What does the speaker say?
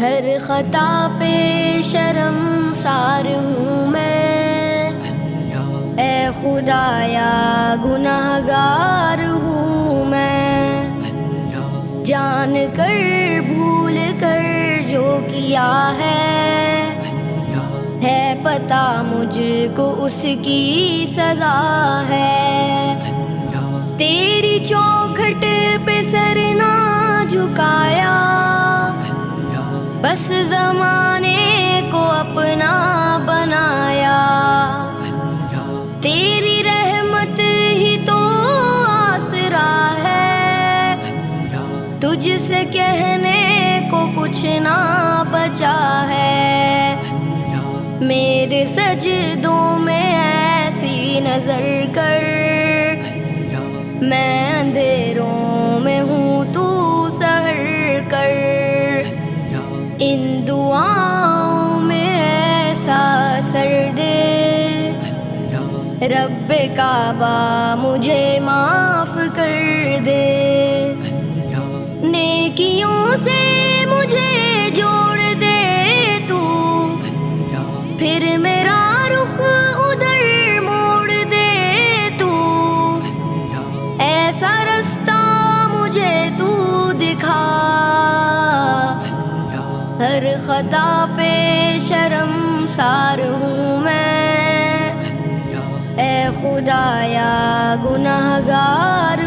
ہر خطا پہ شرمسار ہوں میں، اے خدایا گنہگار ہوں میں، جان کر بھول کر جو کیا ہے پتہ مجھ کو اس کی سزا ہے۔ تیری چوکھٹ پہ سر نہ جھکایا، بس زمانے کو اپنا بنایا۔ تیری رحمت ہی تو آسرا ہے، تجھ سے کہنے کو کچھ نہ بچا ہے۔ میرے سجدوں میں ایسی نظر کر، میں اندھیروں میں ہوں تو سحر کر۔ ان دعاؤں میں ایسا اثر دے، رب کعبہ مجھے معاف کر دے۔ نیکیوں سے مجھے جوڑ دے تو، پھر میرا رخ ادھر موڑ دے تو، ایسا رستہ مجھے تو دکھا۔ ہر خطا پہ شرمسار ہوں میں، اے خدایا گنہگار